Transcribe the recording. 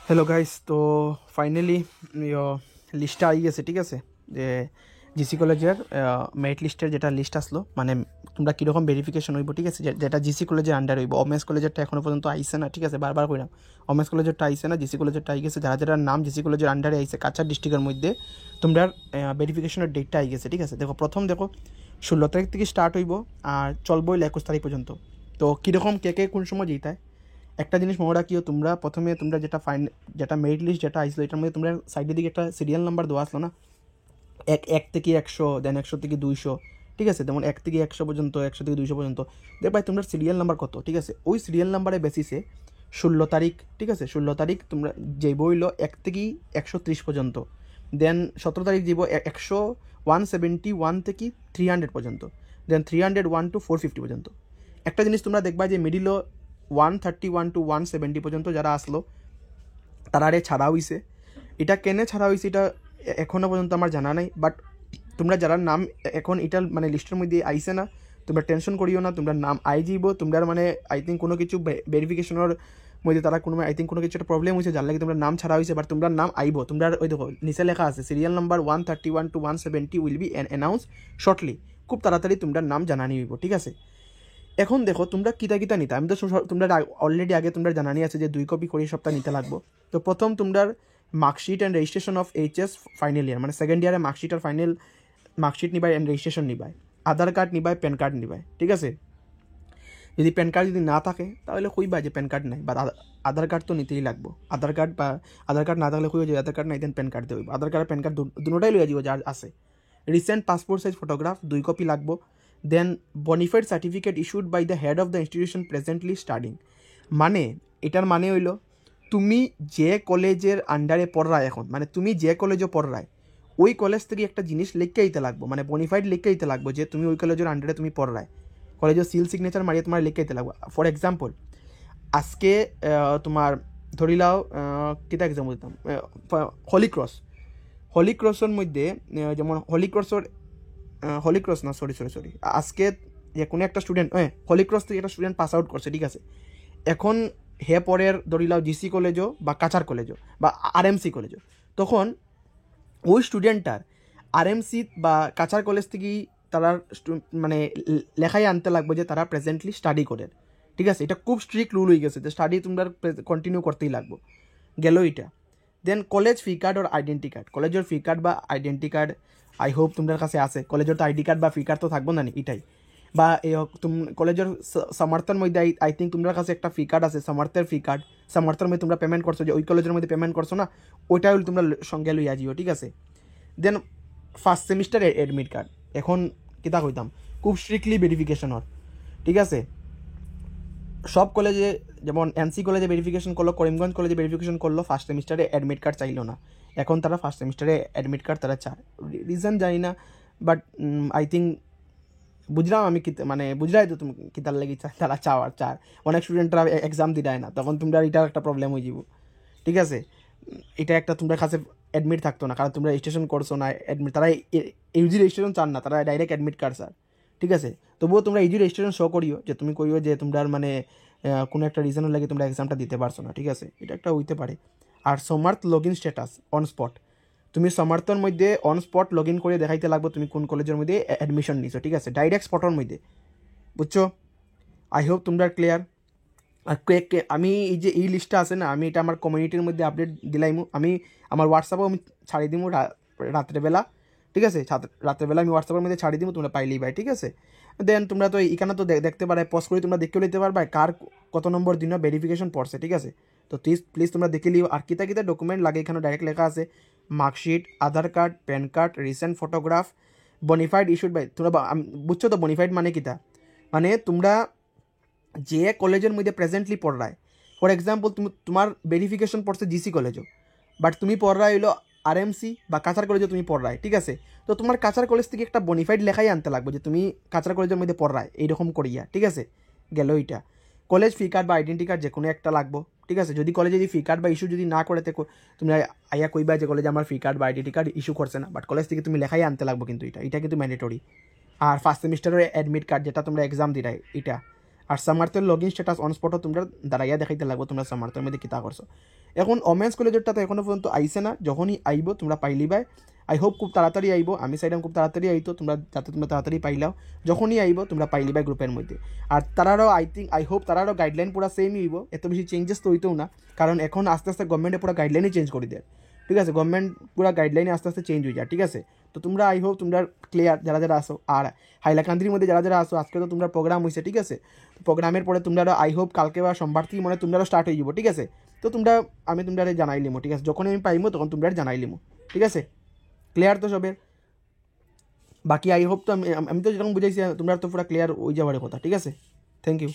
Hello guys, তো finally লিস্টটা I গেছে, ঠিক আছে। যে জিসি কলেজের মেরিট লিস্টের যেটা লিস্ট আসলো, মানে তোমরা কীরকম ভেরিফিকেশন হইব, ঠিক আছে। যেটা জিসি কলেজের আন্ডার হইব, ওমেন্স কলেজেরটা এখনও পর্যন্ত আইসে না, ঠিক আছে। বারবার কইলাম ওমেন্স কলেজেরটা আইসে না, জিসি কলেজেরটা আই গেছে। যারা যারা নাম জিসি কলেজের আন্ডারে আইসে কাছাড় ডিস্ট্রিক্টের মধ্যে, তোমরা ভেরিফিকেশনের ডেটটা আই গেছে, ঠিক আছে। দেখো, প্রথম দেখো 16 তারিখ থেকে স্টার্ট হইব আর চলবো 21 তারিখ পর্যন্ত। তো কীরকম কে কে কোন সময় যেটায় একটা জিনিস মনে রাখিও, তোমরা প্রথমে তোমরা যেটা মেরিট লিস্ট যেটা আসলো, এটার মধ্যে তোমরা সাইডের দিকে একটা সিরিয়াল নাম্বার দেওয়া আসলো না, এক থেকে 100, দেন 100 থেকে 200, ঠিক আছে। যেমন 1 থেকে 100 পর্যন্ত, 100 থেকে 200 পর্যন্ত দেখবাই তোমরা সিরিয়াল নাম্বার কত, ঠিক আছে। ওই সিরিয়াল নাম্বারের বেসিসে 16 তারিখ, ঠিক আছে, 16 তারিখ তোমরা যাইব হইলো 1 থেকে 130 পর্যন্ত। দেন 17 তারিখ যাইব 171 থেকে 300 পর্যন্ত। দেন 301 to 450 পর্যন্ত। একটা জিনিস তোমরা দেখবা যে মিডিলও 131 to 170 পর্যন্ত যারা আসলো তারারে ছাড়া হইছে। এটা কেনে ছাড়া হয়েছে এটা এখনও পর্যন্ত আমার জানা নাই, বাট তোমরা যারা নাম এখন এটা মানে লিস্টের মধ্যে আইসে না, তোমরা টেনশন করিও না, তোমরা নাম আই যাইব। তোমরা মানে আই থিঙ্ক কোনো কিছু ভেরিফিকেশনের মধ্যে তারা কোনো আই থিঙ্ক কোনো কিছু একটা প্রবলেম হয়েছে, যার লাগে তোমরা নাম ছাড়া হয়েছে, বাট তোমরা নাম আইব। তোমরা ওই দেখো নিচে লেখা আছে serial number 131 to 170 will be announce shortly. খুব তাড়াতাড়ি তোমরা নাম জানানি হইব, ঠিক আছে। এখন দেখো তোমরা কিতা কিতা নিতে, আমি তো তোমরা অলরেডি আগে তোমরা জানানি আছে যে 2 কপি করে সপ্তাহ নিতে লাগবো। তো প্রথম তোমরা marksheet and registration of HS final year, মানে সেকেন্ড ইয়ারে মার্কশিট আর ফাইনাল মার্কশিট নিবাই অ্যান্ড রেজিস্ট্রেশন নিবাই, আধার কার্ড নিবাই, প্যান কার্ড নিবাই, ঠিক আছে। যদি প্যান কার্ড যদি না থাকে তাহলে কইবা যে প্যান কার্ড নাই, বা আধার কার্ড তো নিতেই লাগবো। আধার কার্ড না থাকলে কইবা যে আধার কার্ড নাই, দেন প্যান কার্ড দেবো। আধার কার্ড আর প্যান কার্ড দুটোটাই লইয়া দিব যার আছে। Recent passport size photograph 2 copy লাগবো। Then bonafide certificate issued by the head of the institution presently studying. মানে এটার মানে হইল তুমি যে কলেজের আন্ডারে পড়রা এখন, মানে তুমি যে কলেজে পড়রায় ওই কলেজ থেকে একটা জিনিস লিখে দিতে লাগবো, মানে বনিফাইড লিখে দিতে লাগবো যে তুমি ওই কলেজের আন্ডারে তুমি পড়রায়। কলেজের সিল সিগনেচার মারিয়ে তোমার লিখে দিতে লাগবো। ফর এক্সাম্পল আজকে তোমার ধরি লাও কিতা এক্সাম্পল দিতাম, হলি ক্রসের মধ্যে যেমন হলি ক্রস না, সরি আজকে যে কোনো একটা স্টুডেন্ট হলি ক্রস থেকে একটা স্টুডেন্ট পাস আউট করছে, ঠিক আছে। এখন হে পরের ধরিলাও জিসি কলেজও বা কাছাড় কলেজও বা আরএমসি কলেজও, তখন ওই স্টুডেন্টটার আরএমসি বা কাছাড় কলেজ থেকেই তারা মানে লেখাই আনতে লাগবে যে তারা প্রেজেন্টলি স্টাডি করে, ঠিক আছে। এটা খুব স্ট্রিক্ট রুল হয়ে গেছে যে স্টাডি তোমরা কন্টিনিউ করতেই লাগবো, গেল এটা। দেন কলেজ ফি কার্ড আর আইডেন্টি কার্ড, কলেজের ফি কার্ড বা আইডেন্টি কার্ড আই হোপ তোমাদের কাছে আছে। কলেজের তো আইডি কার্ড বা ফি কার্ড তো থাকবো না, এটাই। বা কলেজের সমর্থন মধ্যে আই থিঙ্ক তোমার কাছে একটা ফি কার্ড আছে, সমর্থের ফি কার্ড। সমর্থন মধ্যে তোমরা পেমেন্ট করছো, যে ওই কলেজের মধ্যে পেমেন্ট করছো না, ওইটা হলে তোমরা সঙ্গে লইয়া যাও, ঠিক আছে। দেন ফার্স্ট সেমিস্টার অ্যাডমিট কার্ড। এখন কিতা কইতাম, খুব স্ট্রিক্টলি ভেরিফিকেশন হয়, ঠিক আছে। সব কলেজে যেমন এনসি কলেজে ভেরিফিকেশন করলো, করিমগঞ্জ কলেজে ভেরিফিকেশন করলো, ফার্স্ট সেমিস্টারে অ্যাডমিট কার্ড চাইলো না। এখন তারা ফার্স্ট সেমিস্টারে অ্যাডমিট কার্ড তারা চায়, রিজন জানি না, বাট আই থিঙ্ক বুঝলাম আমি মানে বুঝলাই তো তুমি কিতার লাগি তারা চার অনেক স্টুডেন্টরা এক্সাম দিদায় না, তখন তোমরা এটার একটা প্রবলেম হয়ে যাব, ঠিক আছে। এটা একটা তোমরা কাছে অ্যাডমিট থাকতো না, কারণ তোমরা রেজিস্ট্রেশন করছো না অ্যাডমিট, তারা ইউজি রেজিস্ট্রেশন চান না, তারা ডাইরেক্ট অ্যাডমিট কার্ড স্যার, ঠিক আছে। তবুও তোমরা ইউজি রেজিস্ট্রেশন শো করিও, যে তুমি করিও যে তোমরা মানে কোনো একটা রিজনের লাগে তোমরা এক্সামটা দিতে পারছো না, ঠিক আছে। এটা একটা হইতে পারে। আর Samarth log in status on spot, তুমি সমর্থন মধ্যে অন স্পট লগ ইন করে দেখাইতে লাগবে তুমি কোন কলেজের মধ্যে অ্যাডমিশন নিছো, ঠিক আছে, ডাইরেক্ট স্পটের মধ্যে, বুঝছো। আই হোপ তোমরা ক্লিয়ার। আর আমি এই যে এই লিস্টটা আছে না, আমি এটা আমার কমিউনিটির মধ্যে আপডেট দিলাইমু, আমি আমার হোয়াটসঅ্যাপেও আমি ছাড়িয়ে দিব রাত্রেবেলা, ঠিক আছে। রাত্রেবেলা আমি হোয়াটসঅ্যাপের মধ্যে ছাড়িয়ে দিব, তোমরা পাইলেই ভাই, ঠিক আছে। দেন তোমরা তো এখানে তো দেখতে পারে পজ করে তোমরা দেখেও নিতে পারবা কার কত নম্বর দিন ভেরিফিকেশন পড়ছে, ঠিক আছে। তো প্লিজ তোমরা দেখে লিও। আর কিতা কিতা ডকুমেন্ট লাগে এখানে ডাইরেক্ট লেখা আছে, marksheet, Aadhaar card, PAN card, recent photograph, bonafide issued by, তোমরা বুঝছো তো বনিফাইড মানে কিতা, মানে তোমরা যে কলেজের মধ্যে প্রেজেন্টলি পড়রায়। ফর এক্সাম্পল তোমার ভেরিফিকেশন পড়ছে জিসি কলেজও, বাট তুমি পড়রা হইলো আরএমসি বা কাছাড় কলেজে তুমি পড়রায়, ঠিক আছে। তো তোমার কাছাড় কলেজ থেকে একটা বনিফাইড লেখাই আনতে লাগবে যে তুমি কাছাড় কলেজের মধ্যে পড়রায়, এইরকম করিয়া, ঠিক আছে। গেল এইটা। কলেজ ফি কার্ড বা আইডেন্টি কার্ড যে কোনো একটা লাগবো, ঠিক আছে। যদি কলেজে যদি ফি কার্ড বা ইস্যু যদি না করে তুমি আইয়া কইবা যে কলেজে আমার ফি কার্ড বা আইডেন্টি কার্ড ইস্যু করছে না, বাট কলেজ থেকে তুমি লেখাই আনতে লাগবো, কিন্তু এটা কিন্তু ম্যান্ডেটরি। আর ফার্স্ট সেমিস্টারের অ্যাডমিট কার্ড যেটা তোমরা এক্সাম দিরাই এটা। আর সামার্থের লগ ইন স্ট্যাটাস অন স্পটও তোমরা দাঁড়াইয়া দেখাইতে লাগবো তোমরা সামার্থের মধ্যে কিতা করছো। এখন ওমেন্স কলেজেরটা তো এখনো পর্যন্ত আইসে না, যখনই আইব তোমরা পাইলি বাই। আই হোপ খুব তাড়াতাড়ি আইব, আমি চাইলাম খুব তাড়াতাড়ি আইতো তোমরা, যাতে তোমরা তাড়াতাড়ি পাইলাও। যখনই আইব তোমরা পাইলি বাই গ্রুপের মধ্যে। আর তারারও আই হোপ তারারও গাইডলাইন পুরো সেমই হইব, এত বেশি চেঞ্জেস তো হইতেও না, কারণ এখন আস্তে আস্তে গভর্নমেন্টে পুরো গাইডলাইনই চেঞ্জ করে দেয়, ঠিক আছে? গভর্নমেন্ট পুরো গাইডলাইনে আস্তে আস্তে চেঞ্জ হয়ে যায়, ঠিক আছে? তো তোমরা আই হোপ তোমরা ক্লিয়ার যারা যারা আসো। আর হাইলাকান্দির মধ্যে যারা যারা আসো, আজকে তো তোমরা প্রোগ্রাম হয়েছে, ঠিক আছে? প্রোগ্রামের পরে তোমরা আই হোপ কালকে বা সোমবার থেকে মনে তোমরা স্টার্ট হয়ে যাবো, ঠিক আছে? তো তোমরা আমি তোমরা জানাই লিমো, ঠিক আছে? যখন আমি পাইমো তখন তোমরা জানাই লিমো, ঠিক আছে? ক্লিয়ার তো সবের? বাকি আই হোপ তো আমি তো যেরকম বুঝাইছি তোমরা তো পুরো ক্লিয়ার হয়ে যাওয়ার কথা, ঠিক আছে? Thank you.